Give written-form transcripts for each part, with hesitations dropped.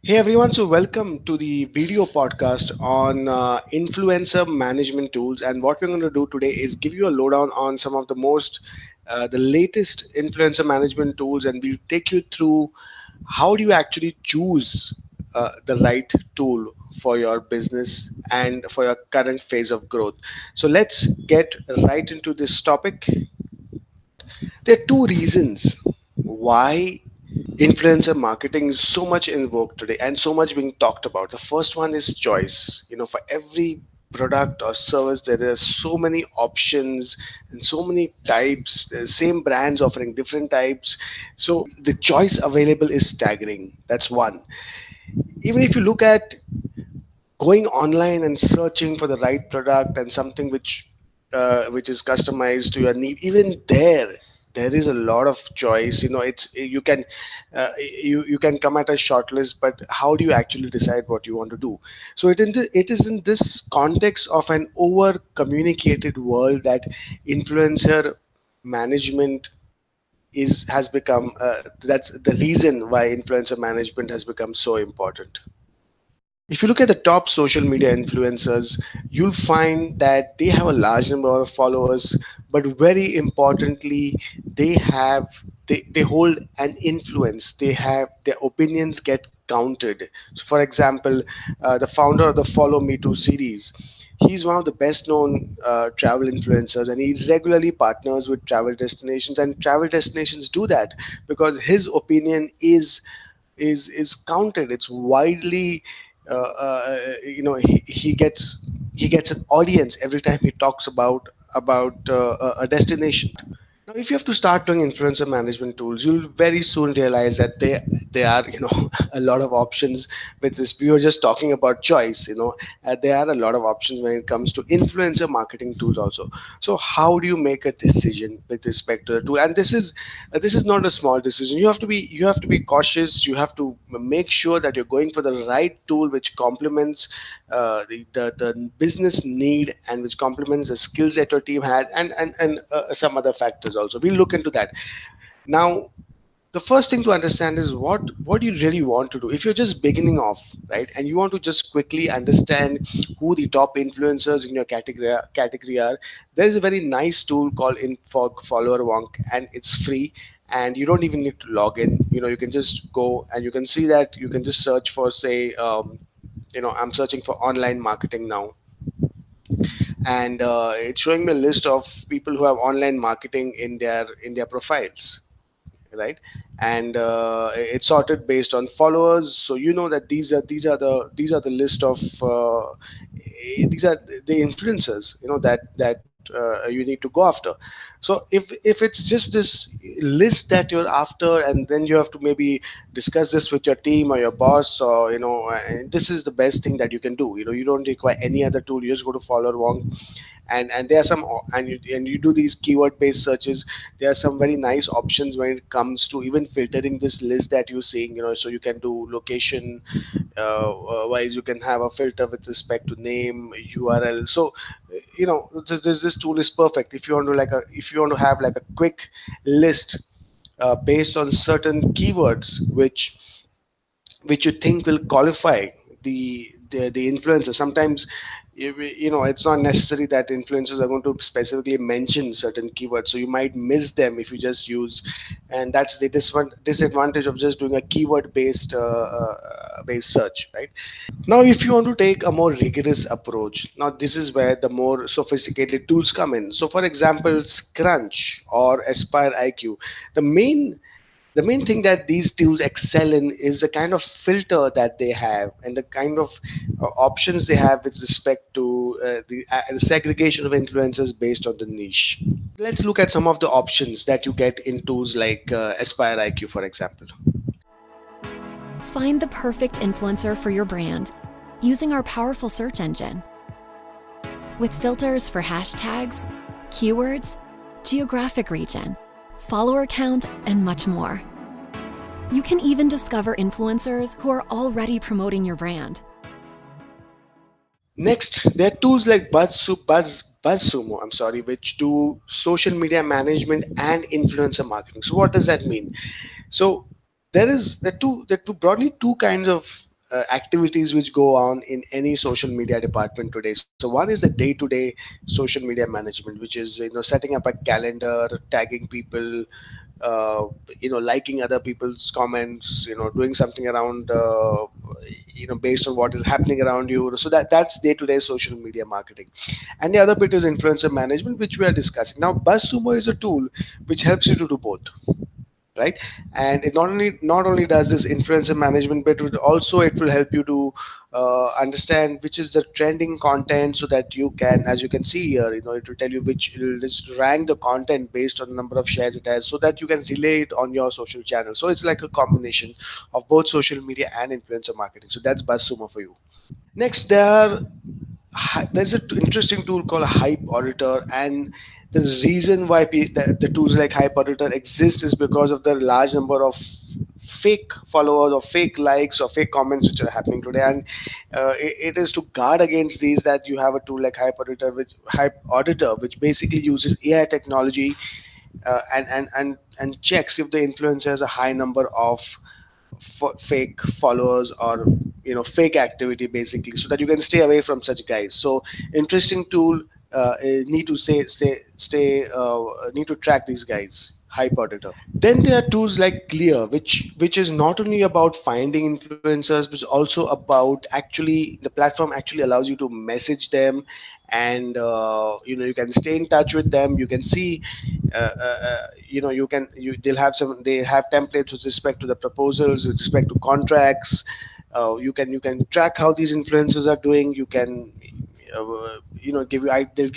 Hey everyone, so welcome to the video podcast on influencer management tools. And what we're going to do today is give you a lowdown on some of the latest influencer management tools, and we'll take you through how do you actually choose the right tool for your business and for your current phase of growth. So let's get right into this topic. There are two reasons why influencer marketing is so much in vogue today and so much being talked about. The first one is choice. For every product or service, there are so many options and so many types, same brands offering different types. So the choice available is staggering. That's one. Even if you look at going online and searching for the right product and something which is customized to your need, even there is a lot of choice. It's you can you can come at a short list, but how do you actually decide what you want to do? So it is in this context of an over communicated world that influencer management is has become that's the reason why influencer management has become so important. If you look at the top social media influencers, you'll find that they have a large number of followers, but very importantly, they have they hold an influence. They have their opinions get counted. So for example, the founder of the Follow Me To series, he's one of the best known travel influencers, and he regularly partners with travel destinations, and travel destinations do that because his opinion is counted. It's widely he gets an audience every time he talks about a destination. Now, if you have to start doing influencer management tools, you'll very soon realize that they are a lot of options. With this, we were just talking about choice. There are a lot of options when it comes to influencer marketing tools also. So, how do you make a decision with respect to the tool? And this is not a small decision. You have to be cautious. You have to make sure that you're going for the right tool which complements the business need and which complements the skills that your team has, and some other factors also. We'll look into that. Now, the first thing to understand is what you really want to do. If you're just beginning off, right, and you want to just quickly understand who the top influencers in your category are, there is a very nice tool called in for follower wonk, and it's free, and you don't even need to log in. You can just go and you can see that you can just search for, say, I'm searching for online marketing now, and it's showing me a list of people who have online marketing in their profiles, right? And it's sorted based on followers, so you know that these are the list of these are the influencers that you need to go after. So if it's just this list that you're after, and then you have to maybe discuss this with your team or your boss, or this is the best thing that you can do. You don't require any other tool. You just go to follower wong, and there are some, and you do these keyword based searches. There are some very nice options when it comes to even filtering this list that you're seeing. So you can do location wise. You can have a filter with respect to name, url. So this tool is perfect if you want to have like a quick list based on certain keywords which you think will qualify the influencer. Sometimes it's not necessary that influencers are going to specifically mention certain keywords, so you might miss them if you just use. And that's the disadvantage of just doing a keyword based search, right? Now, if you want to take a more rigorous approach, now this is where the more sophisticated tools come in. So for example, Scrunch or Aspire IQ, the main the main thing that these tools excel in is the kind of filter that they have, and the kind of options they have with respect to the segregation of influencers based on the niche. Let's look at some of the options that you get in tools like Aspire IQ, for example. Find the perfect influencer for your brand using our powerful search engine. With filters for hashtags, keywords, geographic region, follower count, and much more. You can even discover influencers who are already promoting your brand. Next, there are tools like BuzzSumo, which do social media management and influencer marketing. So what does that mean? So there are broadly two kinds of activities which go on in any social media department today. So one is the day-to-day social media management, which is setting up a calendar, tagging people, uh, liking other people's comments, doing something around, based on what is happening around you. So that's day-to-day social media marketing. And the other bit is influencer management, which we are discussing now. BuzzSumo is a tool which helps you to do both, right? And it not only does this influencer management, but it will help you to understand which is the trending content, so that you can, as you can see here, it will tell you which, it will just rank the content based on the number of shares it has, so that you can relay it on your social channel. So it's like a combination of both social media and influencer marketing. So that's BuzzSumo for you. Next, there's an interesting tool called Hype Auditor, and the reason why the tools like Hype Auditor exist is because of the large number of fake followers or fake likes or fake comments which are happening today. And it is to guard against these that you have a tool like Hype Auditor, which basically uses AI technology, and checks if the influencer has a high number of fake followers, or fake activity, basically, so that you can stay away from such guys. So interesting tool. Need to stay need to track these guys. Hype Auditor. Then there are tools like Clear, which is not only about finding influencers, but also about, actually, the platform actually allows you to message them, and you can stay in touch with them. You can see, they have templates with respect to the proposals, with respect to contracts. You can track how these influencers are doing. You can they'll give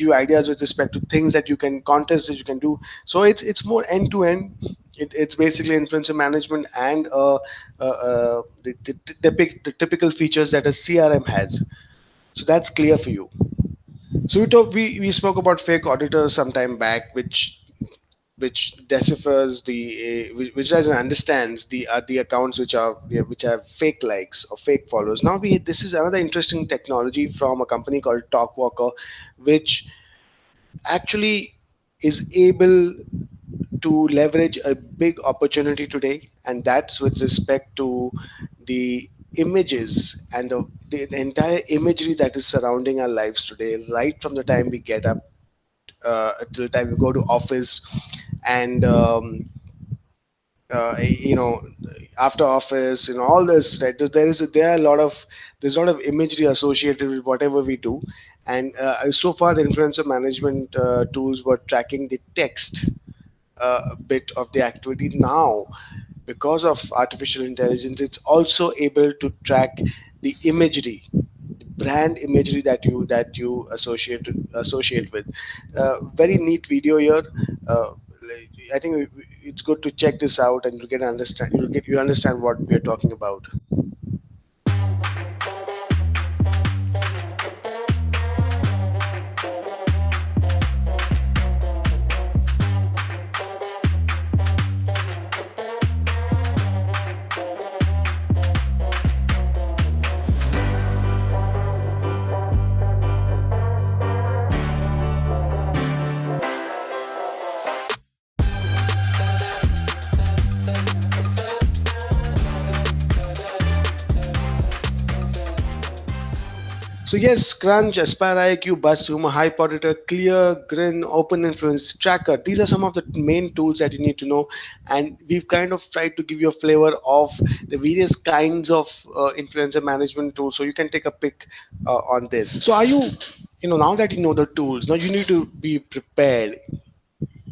you ideas with respect to things that you can, contests that you can do. So it's more end to end. It's basically influencer management, and the typical features that a CRM has. So that's Clear for you. So we spoke about fake auditors some time back, which deciphers which doesn't understands the accounts which have fake likes or fake followers. Now we this is another interesting technology from a company called Talkwalker, which actually is able to leverage a big opportunity today, and that's with respect to the images and the entire imagery that is surrounding our lives today, right from the time we get up till the time we go to office, and after office, all this, right? There are a lot of there's a lot of imagery associated with whatever we do. And so far, influencer management tools were tracking the text bit of the activity. Now, because of artificial intelligence, it's also able to track the imagery, brand imagery that you associate with. Very neat video here. I think it's good to check this out, and you understand what we're talking about. So yes, Crunch, Aspire IQ, BuzzSumo, Hypoditor, Clear, Grin, Open Influence, Tracker. These are some of the main tools that you need to know, and we've kind of tried to give you a flavor of the various kinds of influencer management tools, so you can take a pick on this. So are you, now that you know the tools, now you need to be prepared,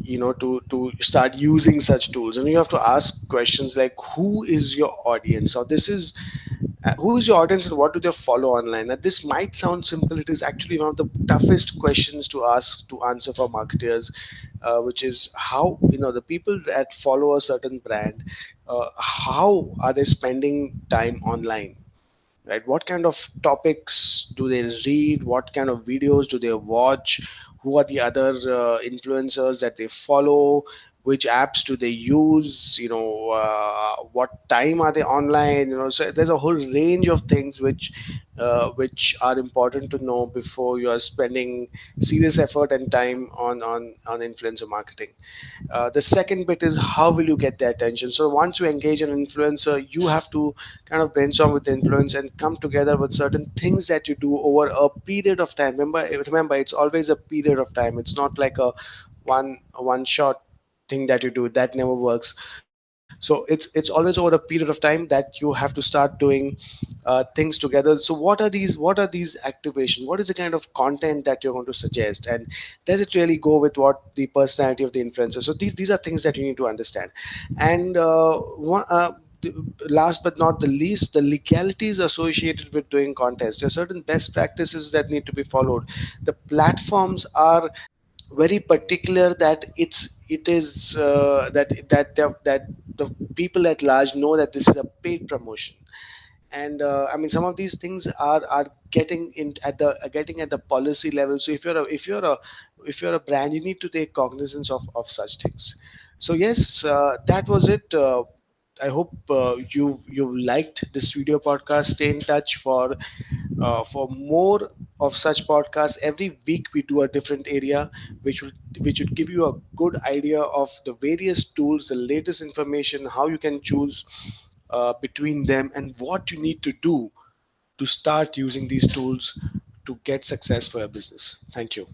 to start using such tools, and you have to ask questions like, who is your audience, or this is who is your audience, and what do they follow online? Now, this might sound simple. It is actually one of the toughest questions to ask, to answer, for marketers, which is, how, the people that follow a certain brand, how are they spending time online? Right? What kind of topics do they read? What kind of videos do they watch? Who are the other influencers that they follow? which apps do they use, what time are they online, so there's a whole range of things which are important to know before you are spending serious effort and time on influencer marketing. The second bit is how will you get their attention. So once you engage an influencer, you have to kind of brainstorm with the influencer and come together with certain things that you do over a period of time. Remember, it's always a period of time. It's not like a one shot thing that you do that never works. So it's always over a period of time that you have to start doing things together. So what are these activations, what is the kind of content that you're going to suggest, and does it really go with what the personality of the influencer. So these are things that you need to understand. And last but not the least, the legalities associated with doing contests. There are certain best practices that need to be followed. The platforms are very particular that it is that the people at large know that this is a paid promotion. And I mean, some of these things are getting at the policy level. So if you're a brand, you need to take cognizance of such things. So yes, that was it. I hope you've liked this video podcast. Stay in touch for more of such podcasts. Every week we do a different area, which will give you a good idea of the various tools, the latest information, how you can choose between them, and what you need to do to start using these tools to get success for your business. Thank you.